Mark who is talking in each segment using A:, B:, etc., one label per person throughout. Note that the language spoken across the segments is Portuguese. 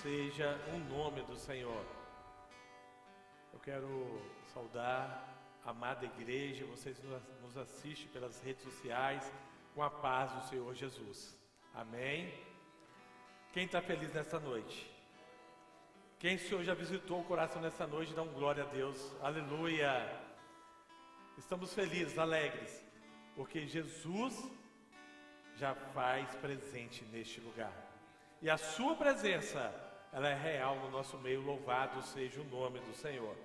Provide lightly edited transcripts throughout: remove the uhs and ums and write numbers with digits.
A: seja o nome do Senhor. Eu quero saudar a amada igreja, vocês nos assistem pelas redes sociais, com a paz do Senhor Jesus. Amém? Quem está feliz nessa noite? Quem o Senhor já visitou o coração nessa noite, dá um glória a Deus. Aleluia! Estamos felizes, alegres, porque Jesus já faz presente neste lugar. E a sua presença, ela é real no nosso meio. Louvado seja o nome do Senhor.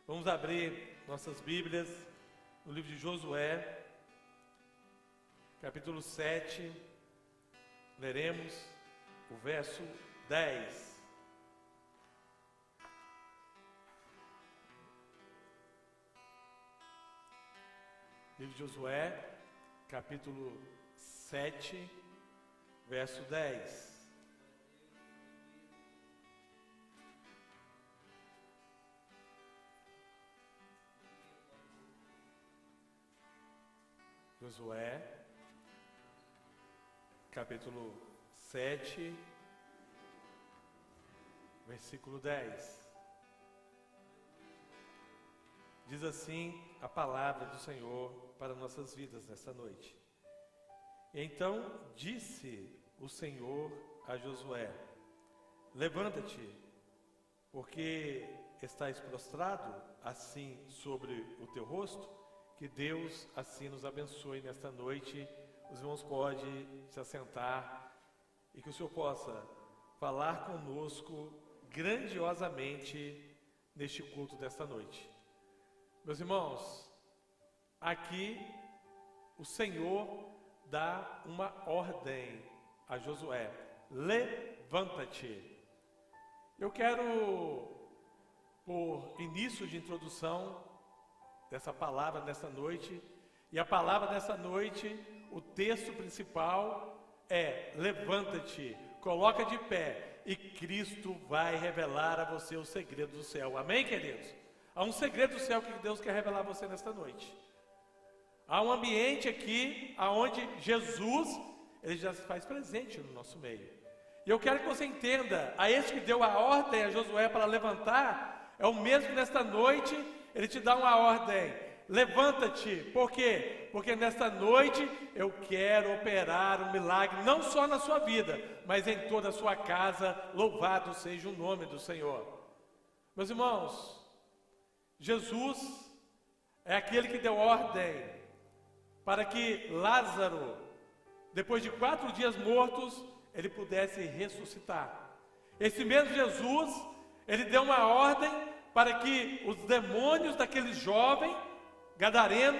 A: Vamos abrir nossas Bíblias no livro de Josué, capítulo 7. Leremos o verso 10. Livro de Josué, capítulo 7, verso 10. Josué, capítulo 7, versículo 10. Diz assim a palavra do Senhor para nossas vidas nesta noite. Então disse o Senhor a Josué: levanta-te, porque estás prostrado assim sobre o teu rosto. Que Deus assim nos abençoe nesta noite. Os irmãos podem se assentar e que o Senhor possa falar conosco grandiosamente neste culto desta noite. Meus irmãos, aqui o Senhor dá uma ordem a Josué: levanta-te. Eu quero, por início de introdução dessa palavra nessa noite, e a palavra dessa noite, o texto principal é: levanta-te, coloca de pé, e Cristo vai revelar a você o segredo do céu. Amém, queridos? Há um segredo do céu que Deus quer revelar a você nesta noite. Há um ambiente aqui onde Jesus, ele já se faz presente no nosso meio. E eu quero que você entenda, a esse que deu a ordem a Josué para levantar, é o mesmo que nesta noite ele te dá uma ordem: levanta-te. Por quê? Porque nesta noite eu quero operar um milagre, não só na sua vida, mas em toda a sua casa. Louvado seja o nome do Senhor. Meus irmãos, Jesus é aquele que deu ordem para que Lázaro, depois de 4 dias mortos, ele pudesse ressuscitar. Esse mesmo Jesus, ele deu uma ordem para que os demônios daquele jovem gadareno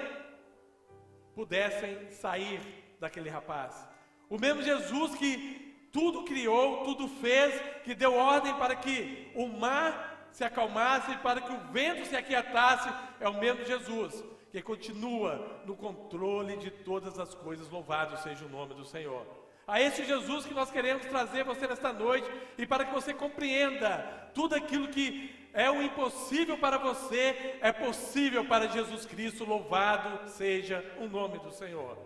A: pudessem sair daquele rapaz. O mesmo Jesus que tudo criou, tudo fez, que deu ordem para que o mar se acalmasse, para que o vento se aquietasse, é o mesmo Jesus que continua no controle de todas as coisas. Louvado seja o nome do Senhor. A esse Jesus que nós queremos trazer você nesta noite, e para que você compreenda tudo aquilo que é o impossível para você, é possível para Jesus Cristo. Louvado seja o nome do Senhor.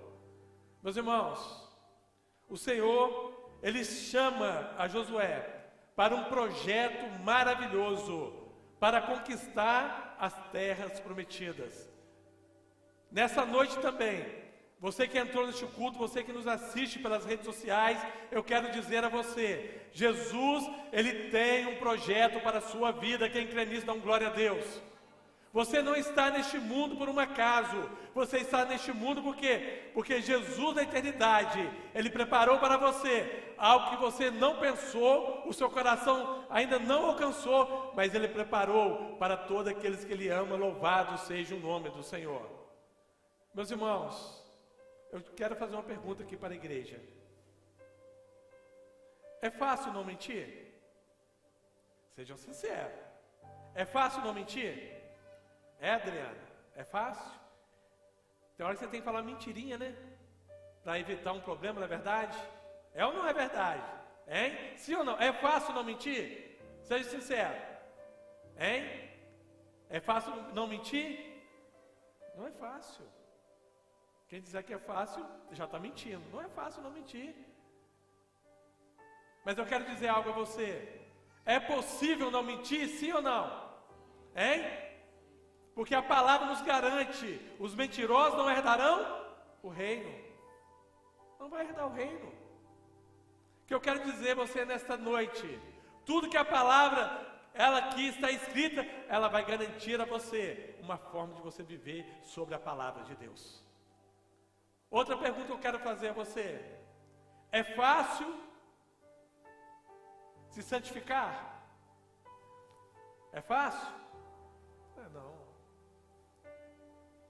A: Meus irmãos, o Senhor, ele chama a Josué para um projeto maravilhoso, para conquistar as terras prometidas. Nessa noite também, você que entrou neste culto, você que nos assiste pelas redes sociais, eu quero dizer a você: Jesus, ele tem um projeto para a sua vida. Quem crê nisso, dá um glória a Deus. Você não está neste mundo por um acaso, você está neste mundo por quê? Porque Jesus da eternidade, ele preparou para você algo que você não pensou, o seu coração ainda não alcançou, mas ele preparou para todos aqueles que ele ama. Louvado seja o nome do Senhor. Meus irmãos, eu quero fazer uma pergunta aqui para a igreja. É fácil não mentir? Sejam sinceros. É fácil não mentir? É, Adriana? É fácil? Tem hora que você tem que falar mentirinha, né? Para evitar um problema, não é verdade? É ou não é verdade? Hein? Sim ou não? É fácil não mentir? Seja sincero. Hein? É fácil não mentir? Não é fácil. Quem disser que é fácil, já está mentindo. Não é fácil não mentir. Mas eu quero dizer algo a você. É possível não mentir, sim ou não? Hein? Porque a palavra nos garante, os mentirosos não herdarão o reino. Não vai herdar o reino. O que eu quero dizer a você nesta noite, tudo que a palavra, ela aqui está escrita, ela vai garantir a você uma forma de você viver sobre a palavra de Deus. Outra pergunta que eu quero fazer a você: é fácil se santificar? É fácil? Não.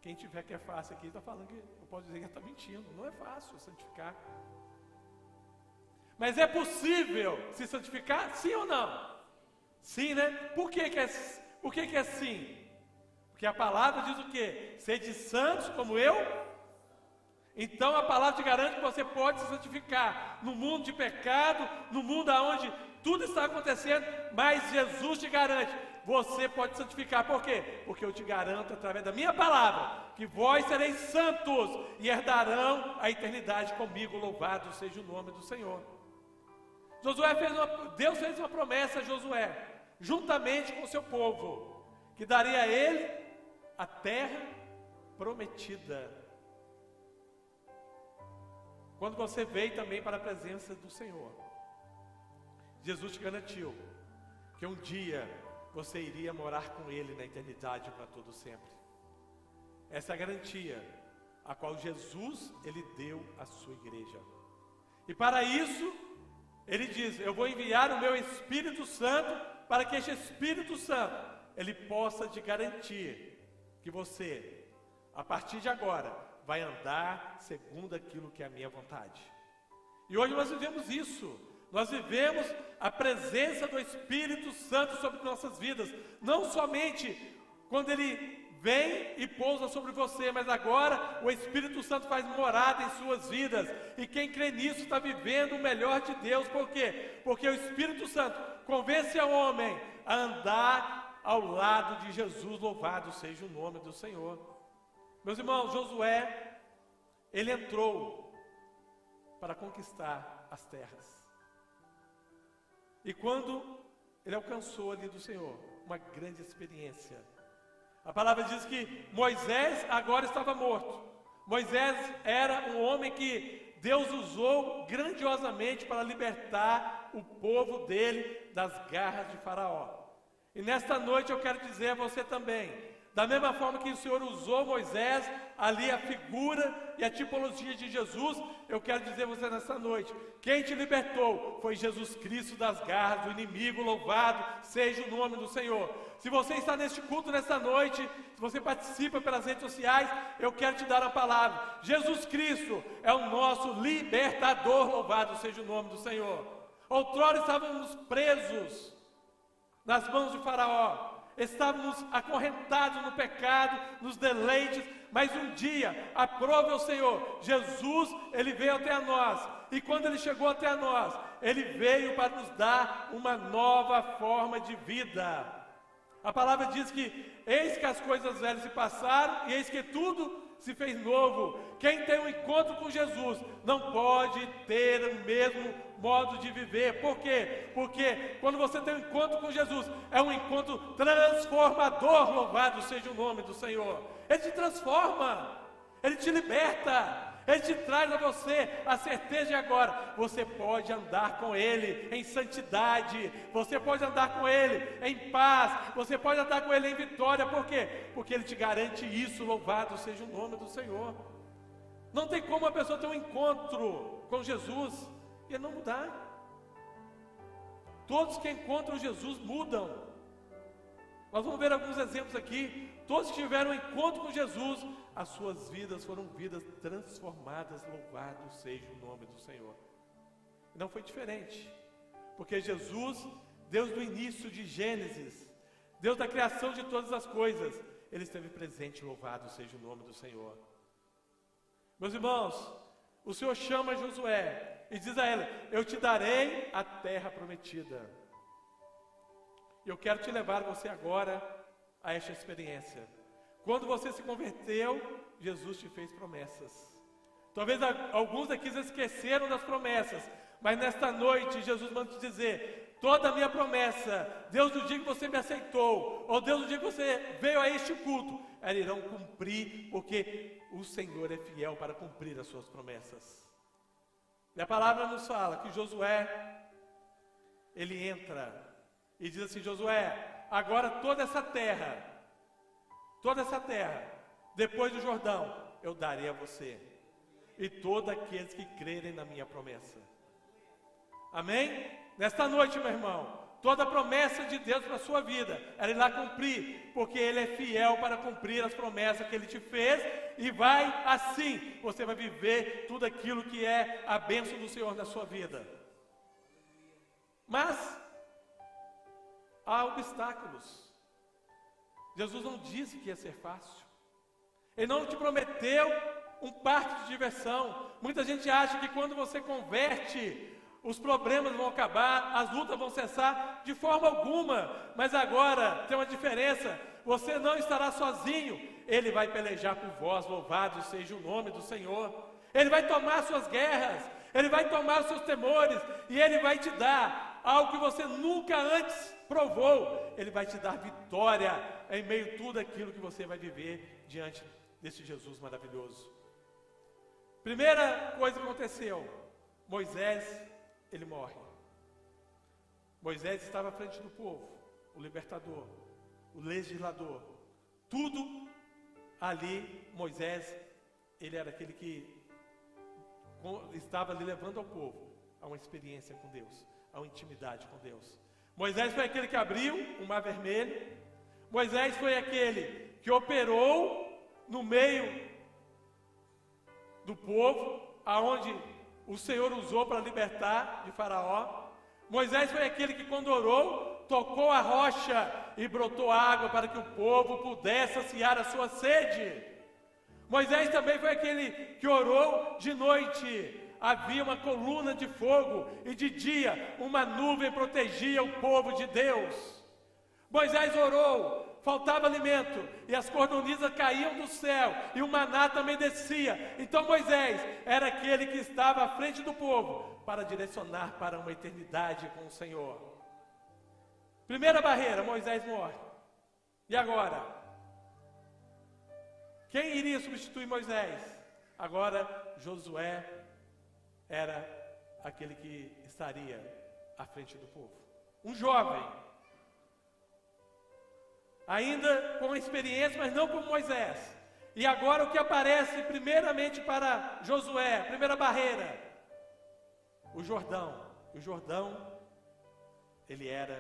A: Quem tiver que é fácil aqui está falando que, eu posso dizer que está mentindo. Não é fácil santificar. Mas é possível se santificar? Sim ou não? Sim, né? Por que que é sim? Porque a palavra diz o quê? Sede santos como eu. Então a palavra te garante que você pode se santificar no mundo de pecado, no mundo onde tudo está acontecendo, mas Jesus te garante, você pode santificar. Por quê? Porque eu te garanto através da minha palavra, que vós sereis santos e herdarão a eternidade comigo. Louvado seja o nome do Senhor. Deus fez uma promessa a Josué, juntamente com o seu povo, que daria a ele a terra prometida. Quando você veio também para a presença do Senhor, Jesus te garantiu que um dia você iria morar com Ele na eternidade para todo sempre. Essa é a garantia a qual Jesus, Ele deu à sua igreja. E para isso, Ele diz, eu vou enviar o meu Espírito Santo, para que este Espírito Santo, ele possa te garantir que você, a partir de agora, vai andar segundo aquilo que é a minha vontade. E hoje nós vivemos isso. Nós vivemos a presença do Espírito Santo sobre nossas vidas. Não somente quando ele vem e pousa sobre você, mas agora o Espírito Santo faz morada em suas vidas. E quem crê nisso está vivendo o melhor de Deus. Por quê? Porque o Espírito Santo convence o homem a andar ao lado de Jesus. Louvado seja o nome do Senhor. Meus irmãos, Josué, ele entrou para conquistar as terras. E quando ele alcançou ali do Senhor uma grande experiência, a palavra diz que Moisés agora estava morto. Moisés era um homem que Deus usou grandiosamente para libertar o povo dele das garras de Faraó. E nesta noite eu quero dizer a você também, da mesma forma que o Senhor usou Moisés, ali a figura e a tipologia de Jesus, eu quero dizer a você nessa noite, quem te libertou foi Jesus Cristo das garras do inimigo. Louvado seja o nome do Senhor. Se você está neste culto nessa noite, se você participa pelas redes sociais, eu quero te dar a palavra. Jesus Cristo é o nosso libertador. Louvado seja o nome do Senhor. Outrora estávamos presos nas mãos de Faraó, estávamos acorrentados no pecado, nos deleites, mas um dia, aprove o Senhor, Jesus, ele veio até nós, e quando ele chegou até nós, ele veio para nos dar uma nova forma de vida. A palavra diz que, eis que as coisas velhas se passaram, e eis que tudo se fez novo. Quem tem um encontro com Jesus, não pode ter o mesmo modo de viver. Por quê? Porque quando você tem um encontro com Jesus, é um encontro transformador. Louvado seja o nome do Senhor. Ele te transforma, ele te liberta, ele te traz a você a certeza de agora, você pode andar com ele em santidade, você pode andar com ele em paz, você pode andar com ele em vitória. Por quê? Porque ele te garante isso. Louvado seja o nome do Senhor. Não tem como a pessoa ter um encontro com Jesus e ele não mudar. Todos que encontram Jesus mudam. Nós vamos ver alguns exemplos aqui. Todos que tiveram um encontro com Jesus, as suas vidas foram vidas transformadas. Louvado seja o nome do Senhor. Não foi diferente, porque Jesus, Deus do início de Gênesis, Deus da criação de todas as coisas, ele esteve presente. Louvado seja o nome do Senhor. Meus irmãos, o Senhor chama Josué e diz a ele: eu te darei a terra prometida. E eu quero te levar você agora a esta experiência. Quando você se converteu, Jesus te fez promessas. Talvez alguns aqui se esqueceram das promessas, mas nesta noite Jesus manda te dizer: toda a minha promessa, Deus no dia que você me aceitou, ou Deus no dia que você veio a este culto, elas irão cumprir, porque o Senhor é fiel para cumprir as suas promessas. E a palavra nos fala que Josué, ele entra e diz assim: Josué, agora toda essa terra, depois do Jordão, eu darei a você, e todos aqueles que crerem na minha promessa. Amém? Nesta noite, meu irmão, toda a promessa de Deus para a sua vida, ela irá cumprir, porque Ele é fiel para cumprir as promessas que Ele te fez, e vai assim, você vai viver tudo aquilo que é a bênção do Senhor na sua vida. Mas há obstáculos. Jesus não disse que ia ser fácil. Ele não te prometeu um parque de diversão. Muita gente acha que quando você converte, os problemas vão acabar, as lutas vão cessar. De forma alguma. Mas agora tem uma diferença: você não estará sozinho. Ele vai pelejar por vós, louvado seja o nome do Senhor. Ele vai tomar suas guerras, Ele vai tomar os seus temores, e Ele vai te dar algo que você nunca antes provou. Ele vai te dar vitória em meio a tudo aquilo que você vai viver diante desse Jesus maravilhoso. Primeira coisa que aconteceu: Moisés, ele morre. Moisés estava à frente do povo, o libertador, o legislador. Tudo ali, Moisés, ele era aquele que estava ali levando ao povo a uma experiência com Deus, a uma intimidade com Deus. Moisés foi aquele que abriu o Mar Vermelho. Moisés foi aquele que operou no meio do povo, aonde o Senhor usou para libertar de Faraó. Moisés foi aquele que, quando orou, tocou a rocha e brotou água para que o povo pudesse saciar a sua sede. Moisés também foi aquele que orou de noite. Havia uma coluna de fogo, e de dia uma nuvem protegia o povo de Deus. Moisés orou, faltava alimento, e as cordonizas caíam do céu, e o maná também descia. Então Moisés era aquele que estava à frente do povo, para direcionar para uma eternidade com o Senhor. Primeira barreira: Moisés morre. E agora? Quem iria substituir Moisés? Agora Josué era aquele que estaria à frente do povo. Um jovem, ainda com experiência, mas não como Moisés. E agora o que aparece primeiramente para Josué, primeira barreira: o Jordão. O Jordão, ele era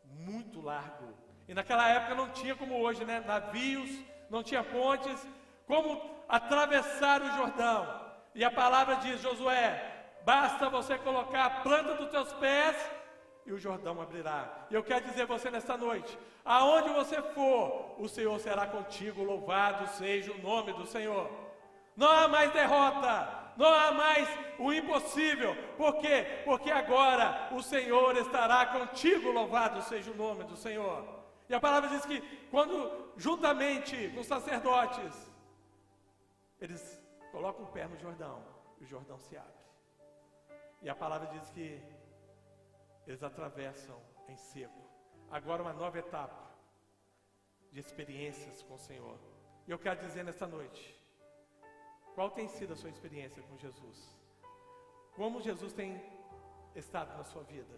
A: muito largo. E naquela época não tinha como hoje, né? Navios, não tinha pontes, como atravessar o Jordão. E a palavra diz: Josué, basta você colocar a planta dos teus pés e o Jordão abrirá. E eu quero dizer a você nesta noite: aonde você for, o Senhor será contigo. Louvado seja o nome do Senhor. Não há mais derrota, não há mais o impossível. Por quê? Porque agora o Senhor estará contigo. Louvado seja o nome do Senhor. E a palavra diz que quando, juntamente com os sacerdotes, eles colocam o pé no Jordão, e o Jordão se abre. E a palavra diz que eles atravessam em seco. Agora uma nova etapa de experiências com o Senhor. E eu quero dizer nesta noite: qual tem sido a sua experiência com Jesus? Como Jesus tem estado na sua vida?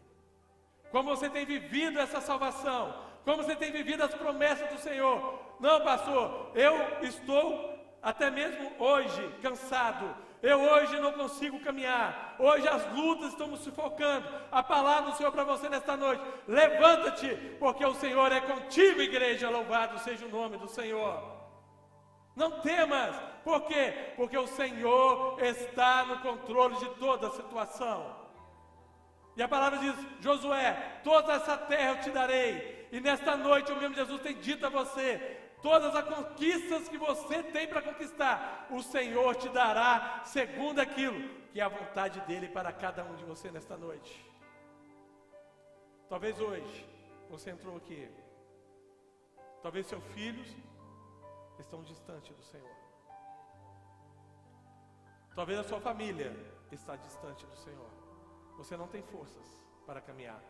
A: Como você tem vivido essa salvação? Como você tem vivido as promessas do Senhor? Não, pastor, eu estou até mesmo hoje cansado. Eu hoje não consigo caminhar. Hoje as lutas estão me sufocando. A palavra do Senhor para você nesta noite: levanta-te, porque o Senhor é contigo, igreja. Louvado seja o nome do Senhor. Não temas. Por quê? Porque o Senhor está no controle de toda a situação. E a palavra diz: Josué, toda essa terra eu te darei. E nesta noite o mesmo Jesus tem dito a você: todas as conquistas que você tem para conquistar, o Senhor te dará segundo aquilo que é a vontade dEle para cada um de você nesta noite. Talvez hoje você entrou aqui, talvez seus filhos estão distantes do Senhor. Talvez a sua família está distante do Senhor. Você não tem forças para caminhar.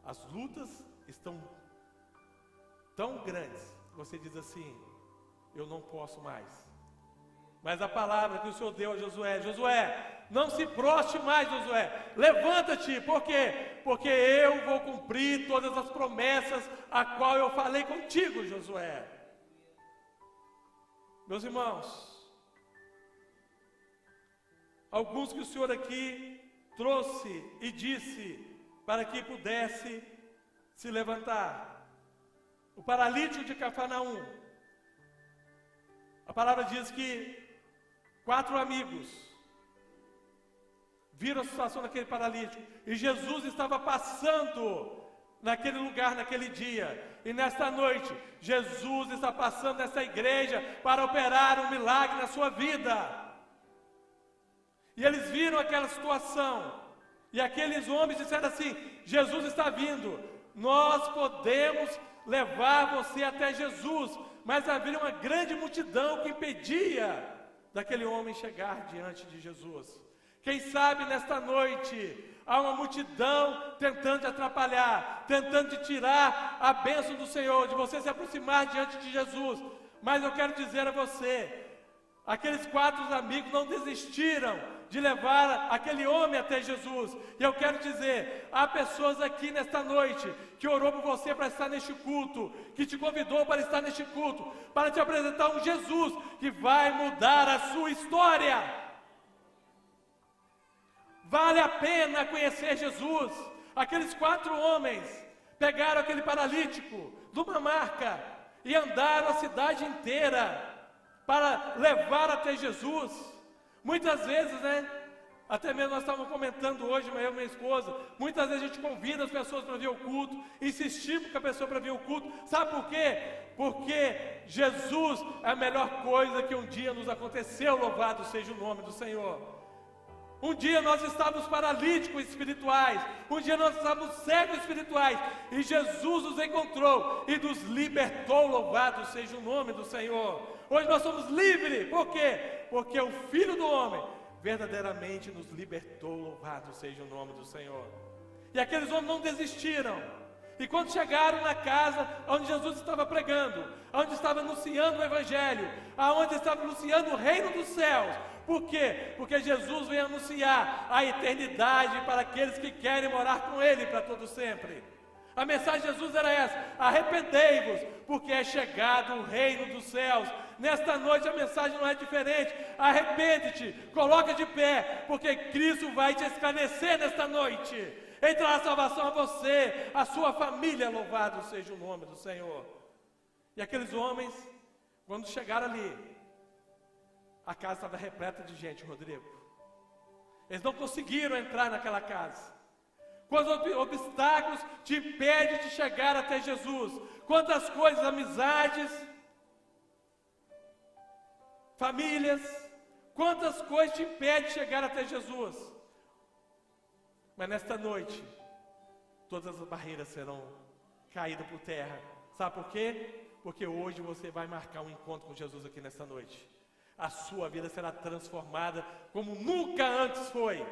A: As lutas estão tão grandes, você diz assim: eu não posso mais. Mas a palavra que o Senhor deu a Josué: Josué, não se proste mais, Josué, levanta-te. Por quê? Porque eu vou cumprir todas as promessas a qual eu falei contigo, Josué. Meus irmãos, alguns que o Senhor aqui trouxe e disse para que pudesse se levantar. O paralítico de Cafarnaum. A palavra diz que 4 amigos viram a situação daquele paralítico, e Jesus estava passando naquele lugar, naquele dia, e nesta noite, Jesus está passando nessa igreja para operar um milagre na sua vida. E eles viram aquela situação, e aqueles homens disseram assim: Jesus está vindo, nós podemos levar você até Jesus. Mas havia uma grande multidão que impedia daquele homem chegar diante de Jesus. Quem sabe nesta noite há uma multidão tentando te atrapalhar, tentando te tirar a bênção do Senhor, de você se aproximar diante de Jesus. Mas eu quero dizer a você, aqueles 4 amigos não desistiram de levar aquele homem até Jesus. E eu quero dizer, há pessoas aqui nesta noite que orou por você para estar neste culto, que te convidou para estar neste culto, para te apresentar um Jesus que vai mudar a sua história. Vale a pena conhecer Jesus. Aqueles 4 homens pegaram aquele paralítico de uma marca e andaram a cidade inteira para levar até Jesus. Muitas vezes, até mesmo nós estávamos comentando hoje, eu e minha esposa, muitas vezes a gente convida as pessoas para vir ao culto, insistimos com a pessoa para vir ao culto. Sabe por quê? Porque Jesus é a melhor coisa que um dia nos aconteceu, louvado seja o nome do Senhor. Um dia nós estávamos paralíticos espirituais, um dia nós estávamos cegos espirituais, e Jesus nos encontrou e nos libertou, louvado seja o nome do Senhor. Hoje nós somos livres, por quê? Porque o Filho do Homem verdadeiramente nos libertou, louvado seja o nome do Senhor. E aqueles homens não desistiram, e quando chegaram na casa onde Jesus estava pregando, onde estava anunciando o Evangelho, onde estava anunciando o reino dos céus. Por quê? Porque Jesus vem anunciar a eternidade para aqueles que querem morar com Ele para todo sempre. A mensagem de Jesus era essa: arrependei-vos, porque é chegado o reino dos céus. Nesta noite a mensagem não é diferente. Arrepende-te, coloca de pé, porque Cristo vai te esclarecer nesta noite. Entrará a salvação a você, a sua família, louvado seja o nome do Senhor. E aqueles homens, quando chegaram ali, a casa estava repleta de gente, Rodrigo. Eles não conseguiram entrar naquela casa. Quantos obstáculos te impedem de chegar até Jesus? Quantas coisas, amizades, famílias, quantas coisas te impedem de chegar até Jesus? Mas nesta noite, todas as barreiras serão caídas por terra. Sabe por quê? Porque hoje você vai marcar um encontro com Jesus aqui nesta noite. A sua vida será transformada como nunca antes foi.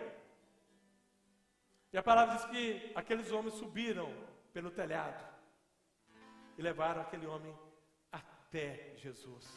A: E a palavra diz que aqueles homens subiram pelo telhado e levaram aquele homem até Jesus.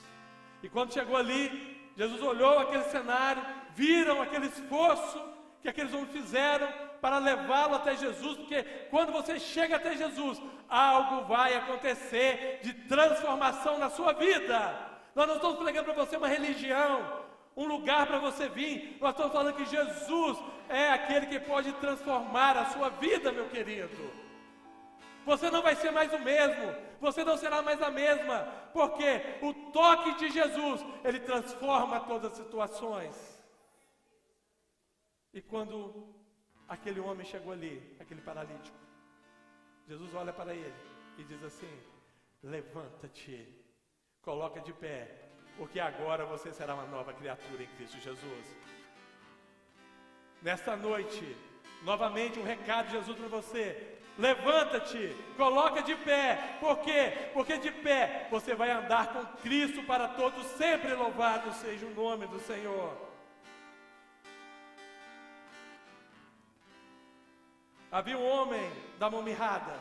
A: E quando chegou ali, Jesus olhou aquele cenário, viram aquele esforço que aqueles homens fizeram para levá-lo até Jesus, porque quando você chega até Jesus, algo vai acontecer de transformação na sua vida. Nós não estamos pregando para você uma religião, um lugar para você vir. Nós estamos falando que Jesus é aquele que pode transformar a sua vida, meu querido. Você não vai ser mais o mesmo, você não será mais a mesma, porque o toque de Jesus, ele transforma todas as situações. E quando aquele homem chegou ali, aquele paralítico, Jesus olha para ele e diz assim: levanta-te, coloca de pé, porque agora você será uma nova criatura em Cristo Jesus. Nesta noite, novamente um recado de Jesus para você: levanta-te, coloca de pé. Por quê? Porque de pé você vai andar com Cristo para todos sempre, louvado seja o nome do Senhor. havia um homem da mão mirrada,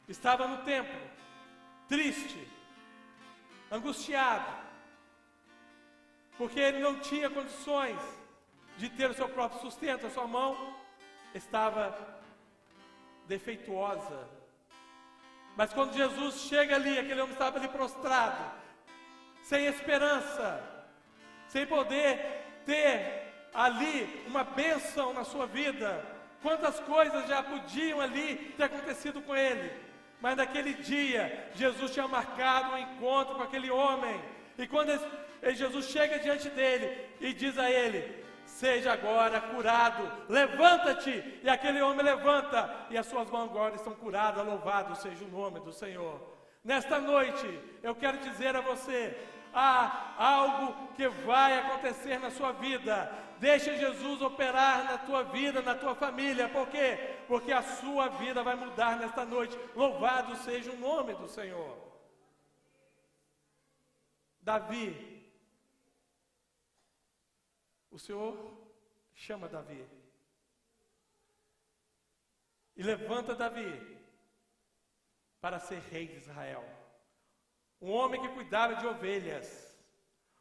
A: estava no templo, triste, angustiado, porque ele não tinha condições de ter o seu próprio sustento, a sua mão estava defeituosa. Mas quando Jesus chega ali, aquele homem estava ali prostrado, sem esperança, sem poder ter ali uma bênção na sua vida. Quantas coisas já podiam ali ter acontecido com ele, mas naquele dia, Jesus tinha marcado um encontro com aquele homem, e quando Jesus chega diante dele e diz a ele: seja agora curado, levanta-te, e aquele homem levanta, e as suas mãos agora estão curadas, louvado seja o nome do Senhor. Nesta noite, eu quero dizer a você, há algo que vai acontecer na sua vida. Deixa Jesus operar na tua vida, na tua família. Por quê? Porque a sua vida vai mudar nesta noite. Louvado seja o nome do Senhor. Davi, o Senhor chama Davi e levanta Davi para ser rei de Israel. Um homem que cuidava de ovelhas,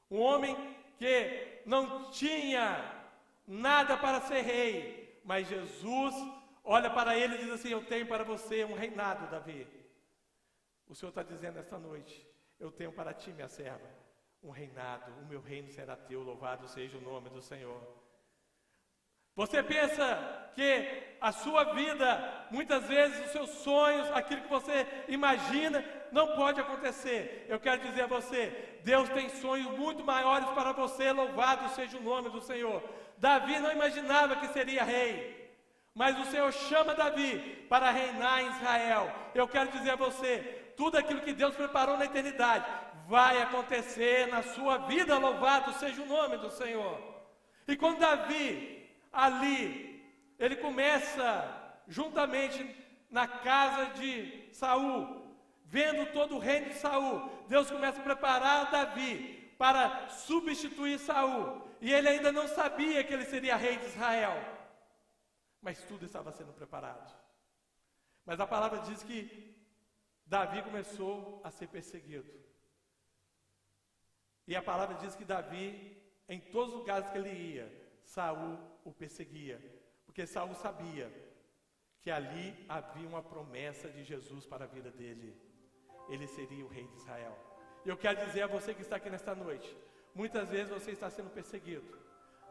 A: um homem que não tinha nada para ser rei, mas Jesus olha para ele e diz assim: eu tenho para você um reinado, Davi. O Senhor está dizendo esta noite: eu tenho para ti, minha serva, um reinado, o meu reino será teu, louvado seja o nome do Senhor. Você pensa que a sua vida, muitas vezes os seus sonhos, aquilo que você imagina, não pode acontecer. Eu quero dizer a você, Deus tem sonhos muito maiores para você, louvado seja o nome do Senhor. Davi não imaginava que seria rei, mas o Senhor chama Davi para reinar em Israel. Eu quero dizer a você, tudo aquilo que Deus preparou na eternidade vai acontecer na sua vida, louvado seja o nome do Senhor. E quando Davi ali, ele começa juntamente na casa de Saul, vendo todo o reino de Saul, Deus começa a preparar Davi para substituir Saul, e ele ainda não sabia que ele seria rei de Israel, mas tudo estava sendo preparado. Mas a palavra diz que Davi começou a ser perseguido, e a palavra diz que Davi, em todos os lugares que ele ia, Saul o perseguia, porque Saul sabia que ali havia uma promessa de Jesus para a vida dele. Ele seria o rei de Israel. E eu quero dizer a você que está aqui nesta noite, muitas vezes você está sendo perseguido,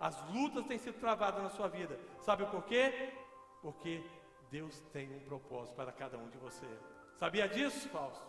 A: as lutas têm sido travadas na sua vida. Sabe por quê? Porque Deus tem um propósito para cada um de você. Sabia disso, Fausto?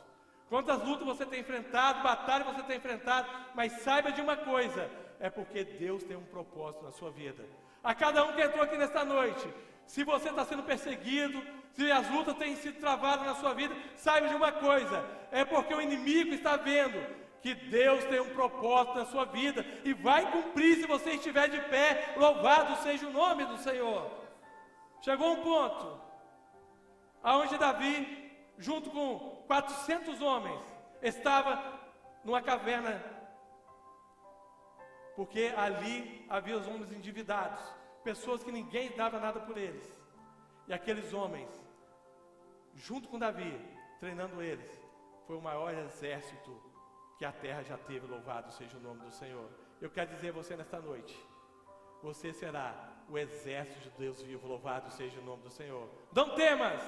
A: Quantas lutas você tem enfrentado, batalhas você tem enfrentado, mas saiba de uma coisa, é porque Deus tem um propósito na sua vida. A cada um que entrou aqui nesta noite, se você está sendo perseguido, se as lutas têm sido travadas na sua vida, saiba de uma coisa, é porque o inimigo está vendo que Deus tem um propósito na sua vida, e vai cumprir se você estiver de pé, louvado seja o nome do Senhor. Chegou um ponto, aonde Davi, junto com 400 homens, estava numa caverna, porque ali havia os homens endividados, pessoas que ninguém dava nada por eles, e aqueles homens, junto com Davi, treinando eles, foi o maior exército que a terra já teve, louvado seja o nome do Senhor. Eu quero dizer a você nesta noite, você será o exército de Deus vivo, louvado seja o nome do Senhor. Não temas,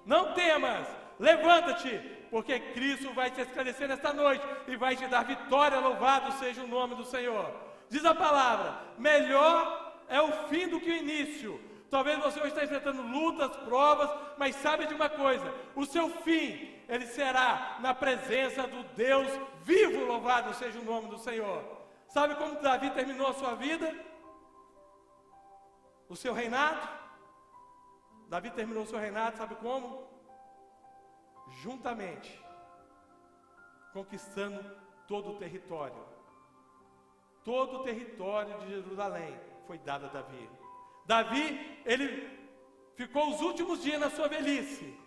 A: não temas, levanta-te, porque Cristo vai te esclarecer nesta noite e vai te dar vitória, louvado seja o nome do Senhor. Diz a palavra, melhor é o fim do que o início. Talvez você hoje está enfrentando lutas, provas, mas sabe de uma coisa, o seu fim, ele será na presença do Deus vivo, louvado seja o nome do Senhor. Sabe como Davi terminou a sua vida? O seu reinado? Davi terminou o seu reinado, sabe como? Juntamente, conquistando todo o território. Todo o território de Jerusalém foi dado a Davi. Davi, ele ficou os últimos dias na sua velhice,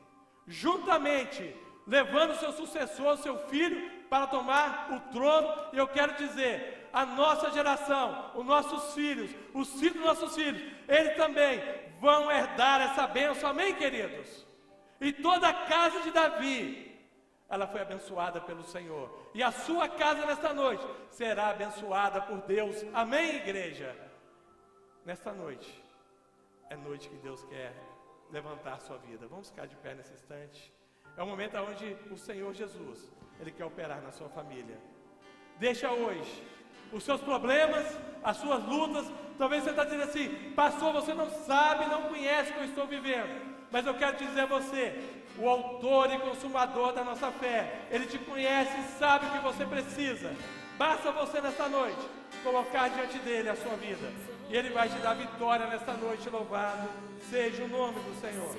A: juntamente, levando seu sucessor, seu filho, para tomar o trono. E eu quero dizer, a nossa geração, os nossos filhos, os filhos dos nossos filhos, eles também vão herdar essa bênção, amém, queridos? E toda a casa de Davi, ela foi abençoada pelo Senhor, e a sua casa nesta noite será abençoada por Deus, amém, igreja? Nesta noite, é noite que Deus quer levantar a sua vida. Vamos ficar de pé nesse instante. É um momento onde o Senhor Jesus, Ele quer operar na sua família. Deixa hoje os seus problemas, as suas lutas. Talvez você está dizendo assim: pastor, você não sabe, não conhece o que eu estou vivendo. Mas eu quero dizer a você, o autor e consumador da nossa fé, Ele te conhece e sabe o que você precisa. Basta você nesta noite colocar diante dEle a sua vida, e Ele vai te dar vitória nesta noite. Louvado seja o nome do Senhor.